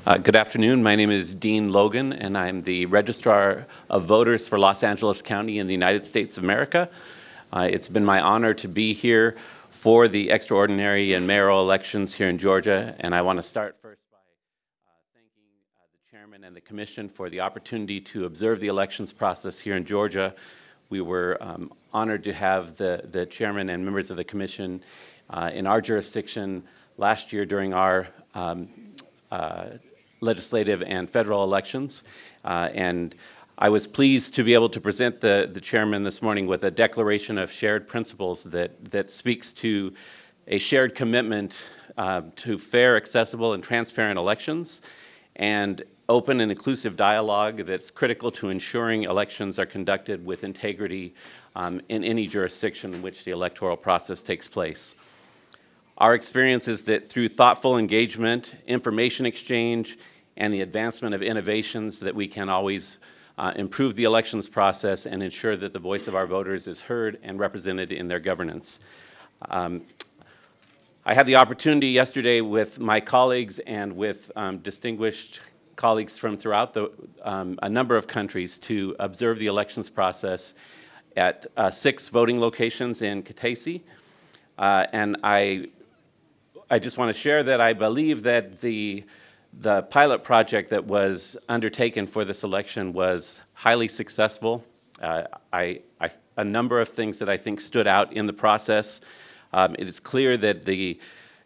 Good afternoon. My name is Dean Logan, and I'm the Registrar of Voters for Los Angeles County in the United States of America. It's been my honor to be here for the extraordinary and mayoral elections here in Georgia, and I want to start first by thanking the Chairman and the Commission for the opportunity to observe the elections process here in Georgia. We were honored to have the Chairman and members of the Commission in our jurisdiction last year during our legislative and federal elections, and I was pleased to be able to present the Chairman this morning with a declaration of shared principles that speaks to a shared commitment to fair, accessible, and transparent elections, and open and inclusive dialogue that's critical to ensuring elections are conducted with integrity in any jurisdiction in which the electoral process takes place. Our experience is that through thoughtful engagement, information exchange, and the advancement of innovations that we can always improve the elections process and ensure that the voice of our voters is heard and represented in their governance. I had the opportunity yesterday with my colleagues and with distinguished colleagues from throughout a number of countries to observe the elections process at 6 voting locations in Kutaisi. And I just want to share that I believe that the pilot project that was undertaken for this election was highly successful. A number of things that I think stood out in the process. It is clear that the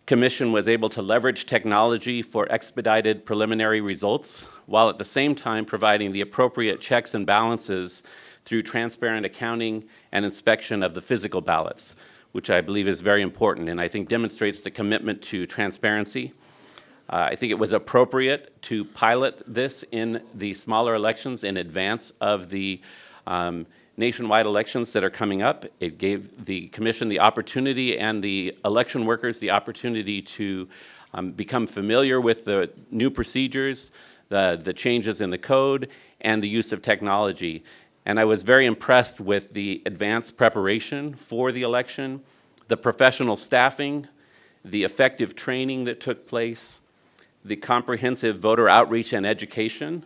Commission was able to leverage technology for expedited preliminary results, while at the same time providing the appropriate checks and balances through transparent accounting and inspection of the physical ballots, which I believe is very important and I think demonstrates the commitment to transparency. I think it was appropriate to pilot this in the smaller elections in advance of the nationwide elections that are coming up. It gave the Commission the opportunity and the election workers the opportunity to become familiar with the new procedures, the changes in the code, and the use of technology. And I was very impressed with the advanced preparation for the election, the professional staffing, the effective training that took place, the comprehensive voter outreach and education.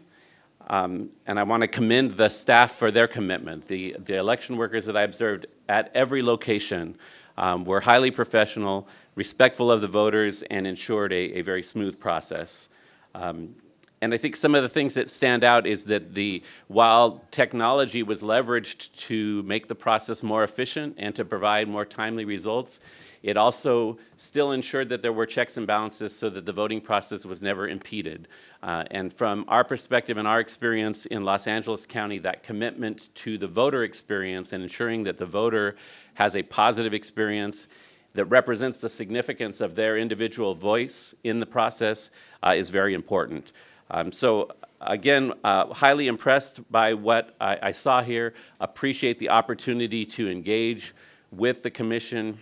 And I want to commend the staff for their commitment. The election workers that I observed at every location were highly professional, respectful of the voters, and ensured a very smooth process. And I think some of the things that stand out is that while technology was leveraged to make the process more efficient and to provide more timely results, it also still ensured that there were checks and balances so that the voting process was never impeded. And from our perspective and our experience in Los Angeles County, that commitment to the voter experience and ensuring that the voter has a positive experience that represents the significance of their individual voice in the process is very important. So again, highly impressed by what I saw here, appreciate the opportunity to engage with the Commission,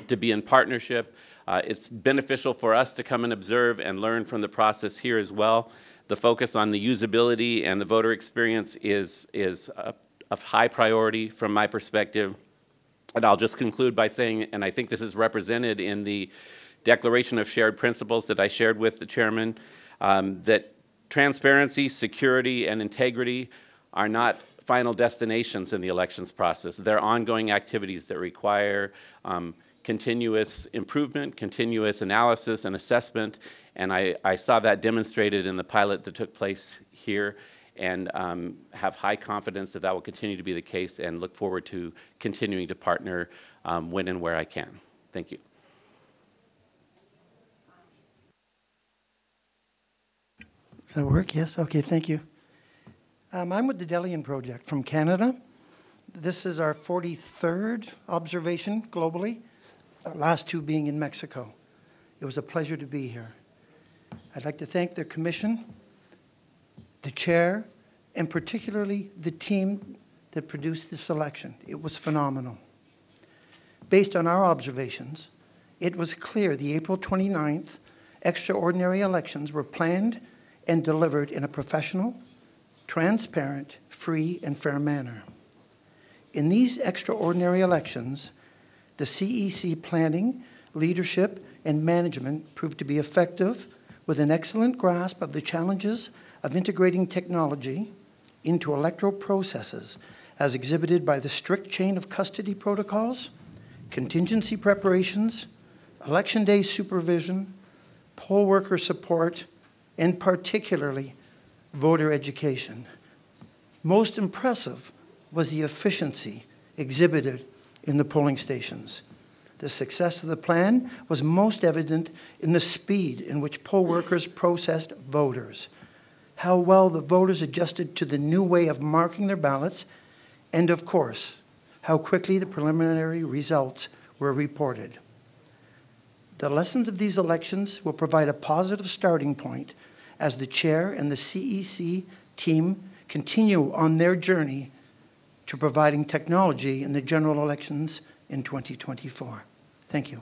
to be in partnership. It's beneficial for us to come and observe and learn from the process here as well. The focus on the usability and the voter experience is of high priority from my perspective. And I'll just conclude by saying, and I think this is represented in the Declaration of Shared Principles that I shared with the Chairman, that transparency, security, and integrity are not final destinations in the elections process. They're ongoing activities that require continuous improvement, continuous analysis and assessment, and I saw that demonstrated in the pilot that took place here, and have high confidence that that will continue to be the case, and look forward to continuing to partner when and where I can. Thank you. Does that work? Yes? Okay, thank you. I'm with the Delian Project from Canada. This is our 43rd observation globally, our last 2 being in Mexico. It was a pleasure to be here. I'd like to thank the Commission, the Chair, and particularly the team that produced this election. It was phenomenal. Based on our observations, it was clear the April 29th extraordinary elections were planned and delivered in a professional, transparent, free, and fair manner. In these extraordinary elections, the CEC planning, leadership, and management proved to be effective with an excellent grasp of the challenges of integrating technology into electoral processes, as exhibited by the strict chain of custody protocols, contingency preparations, election day supervision, poll worker support, and particularly voter education. Most impressive was the efficiency exhibited in the polling stations. The success of the plan was most evident in the speed in which poll workers processed voters, how well the voters adjusted to the new way of marking their ballots, and of course, how quickly the preliminary results were reported. The lessons of these elections will provide a positive starting point as the chair and the CEC team continue on their journey to providing technology in the general elections in 2024. Thank you.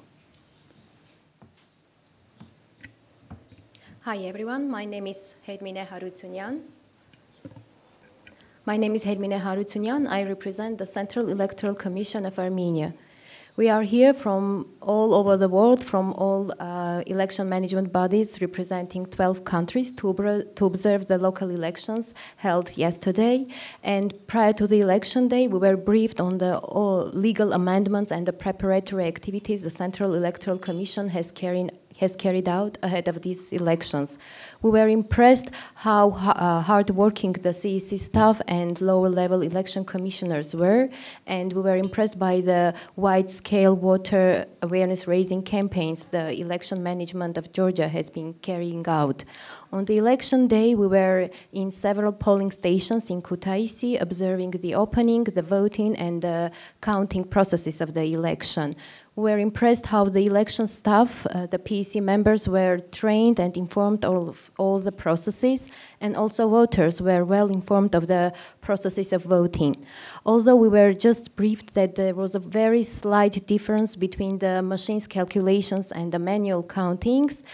Hi everyone, my name is Hedmine Harutyunyan. I represent the Central Electoral Commission of Armenia. We are here from all over the world, from all election management bodies representing 12 countries to observe the local elections held yesterday. And prior to the election day, we were briefed on the legal amendments and the preparatory activities the Central Electoral Commission has carried out ahead of these elections. We were impressed how hard-working the CEC staff and lower-level election commissioners were, and we were impressed by the wide-scale voter awareness-raising campaigns the election management of Georgia has been carrying out. On the election day, we were in several polling stations in Kutaisi, observing the opening, the voting, and the counting processes of the election. We were impressed how the election staff, the PEC members, were trained and informed of all the processes, and also voters were well informed of the processes of voting. Although we were just briefed that there was a very slight difference between the machine's calculations and the manual countings,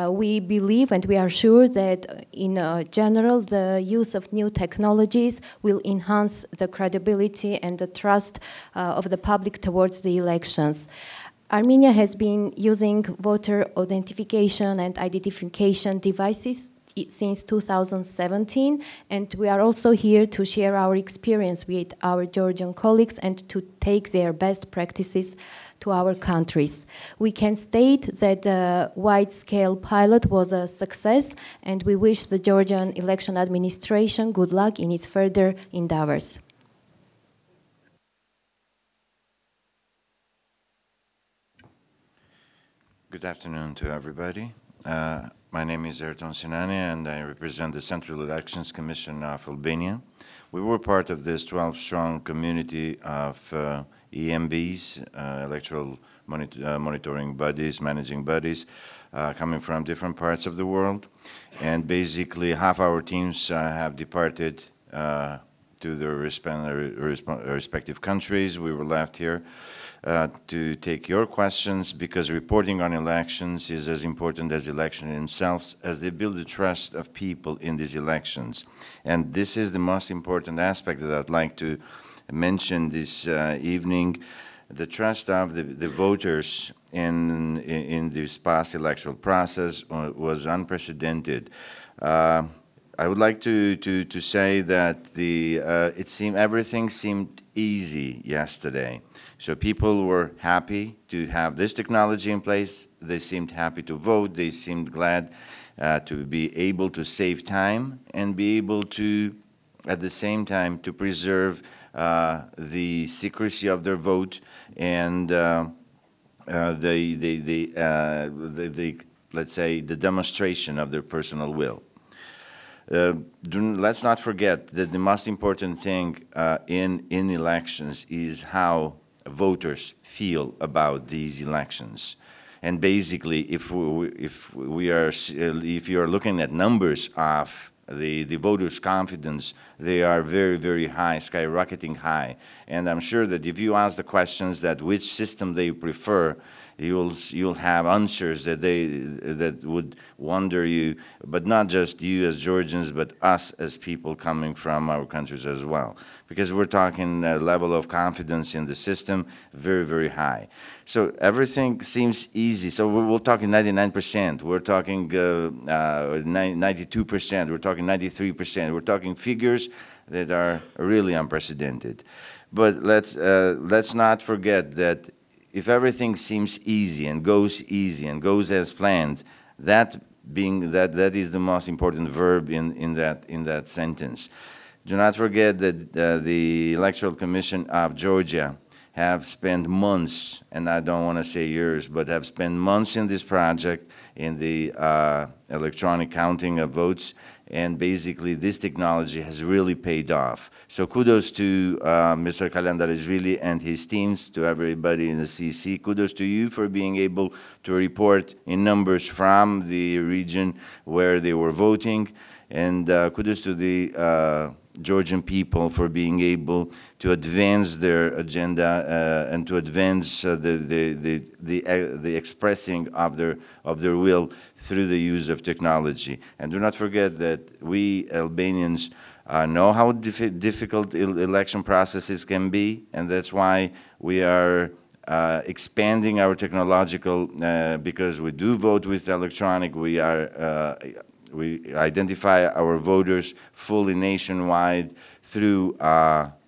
we believe and we are sure that in general the use of new technologies will enhance the credibility and the trust of the public towards the elections. Armenia has been using voter identification and identification devices since 2017, and we are also here to share our experience with our Georgian colleagues and to take their best practices to our countries. We can state that the wide-scale pilot was a success, and we wish the Georgian election administration good luck in its further endeavors. Good afternoon to everybody. My name is Erton Sinani, and I represent the Central Elections Commission of Albania. We were part of this 12-strong community of EMBs, electoral monitoring bodies, managing bodies, coming from different parts of the world. And basically, half our teams have departed to their respective countries. We were left here to take your questions, because reporting on elections is as important as elections themselves, as they build the trust of people in these elections. And this is the most important aspect that I'd like to mention this evening. The trust of the voters in this past electoral process was unprecedented. I would like to say that everything seemed easy yesterday. So people were happy to have this technology in place. They seemed happy to vote. They seemed glad to be able to save time and be able to, at the same time, to preserve the secrecy of their vote and let's say, the demonstration of their personal will. Let's not forget that the most important thing in elections is how voters feel about these elections. And basically, if you are looking at numbers of the voters' confidence, they are very, very high, skyrocketing high. And I'm sure that if you ask the questions that which system they prefer, You'll have answers that would wonder you, but not just you as Georgians, but us as people coming from our countries as well. Because we're talking a level of confidence in the system very, very high. So everything seems easy. So we're talking 99%. We're talking 92%. We're talking 93%. We're talking figures that are really unprecedented. But let's not forget that if everything seems easy and goes as planned, that is the most important verb in that sentence. Do not forget that the Electoral Commission of Georgia have spent months, and I don't want to say years, but have spent months in this project, in the electronic counting of votes, and basically this technology has really paid off. So kudos to Mr. Kalandarishvili and his teams, to everybody in the CC. Kudos to you for being able to report in numbers from the region where they were voting, and kudos to the Georgian people for being able to advance their agenda and to advance the expressing of their will through the use of technology. And do not forget that we Albanians know how difficult election processes can be, and that's why we are expanding our technological, because we do vote with electronic, we identify our voters fully nationwide through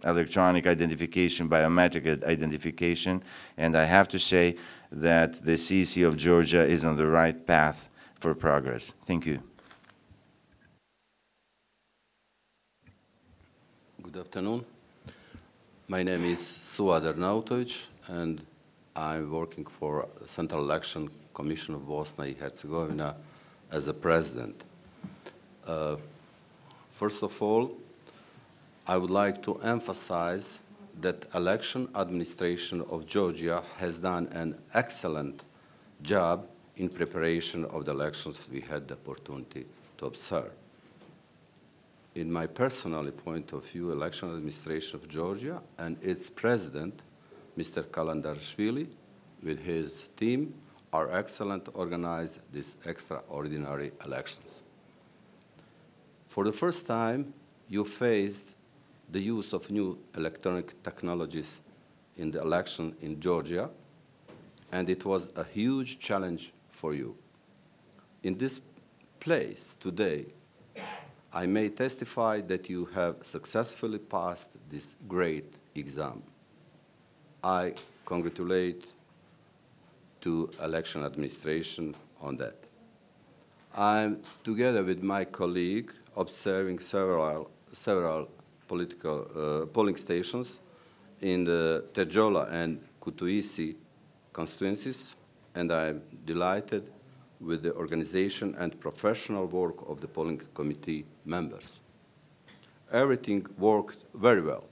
electronic identification, biometric identification, and I have to say that the CC of Georgia is on the right path for progress. Thank you. Good afternoon. My name is Suad Arnautovic, and I'm working for Central Election Commission of Bosnia and Herzegovina as a president. First of all, I would like to emphasize that election administration of Georgia has done an excellent job in preparation of the elections we had the opportunity to observe. In my personal point of view, election administration of Georgia and its president, Mr. Kalandarishvili, with his team, are excellent to organize these extraordinary elections. For the first time, you faced the use of new electronic technologies in the election in Georgia, and it was a huge challenge for you. In this place today, I may testify that you have successfully passed this great exam. I congratulate to election administration on that. I'm together with my colleague observing several political polling stations in the Tejola and Kutuisi constituencies, and I'm delighted with the organization and professional work of the polling committee members. Everything worked very well,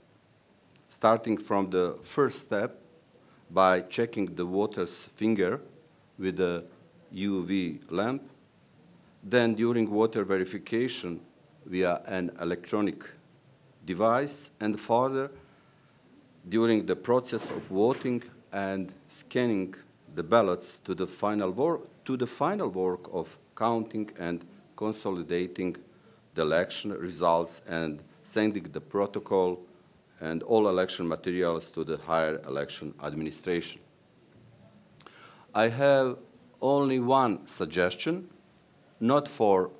starting from the first step by checking the voter's finger with a UV lamp, then during voter verification via an electronic device, and further during the process of voting and scanning the ballots to the final work of counting and consolidating the election results and sending the protocol and all election materials to the higher election administration. I have only one suggestion, not for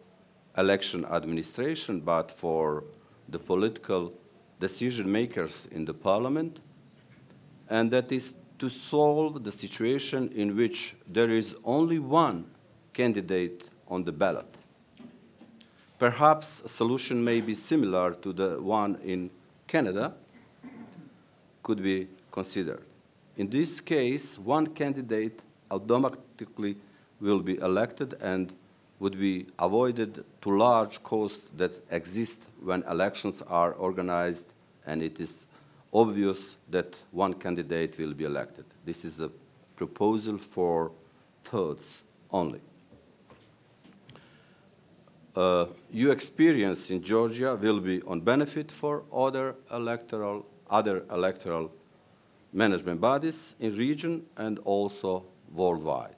election administration, but for the political decision makers in the parliament, and that is to solve the situation in which there is only one candidate on the ballot. Perhaps a solution may be similar to the one in Canada, could be considered. In this case, one candidate automatically will be elected and would be avoided to large costs that exist when elections are organized and it is obvious that one candidate will be elected. This is a proposal for thoughts only. Your experience in Georgia will be on benefit for other electoral management bodies in region and also worldwide.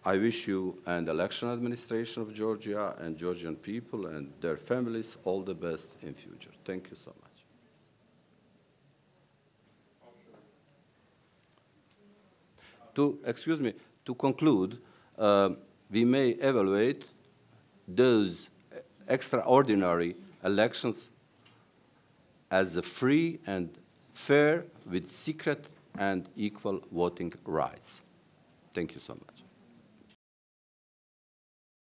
I wish you and the election administration of Georgia and Georgian people and their families all the best in future. Thank you so much. To conclude, we may evaluate those extraordinary elections as a free and fair with secret and equal voting rights. Thank you so much.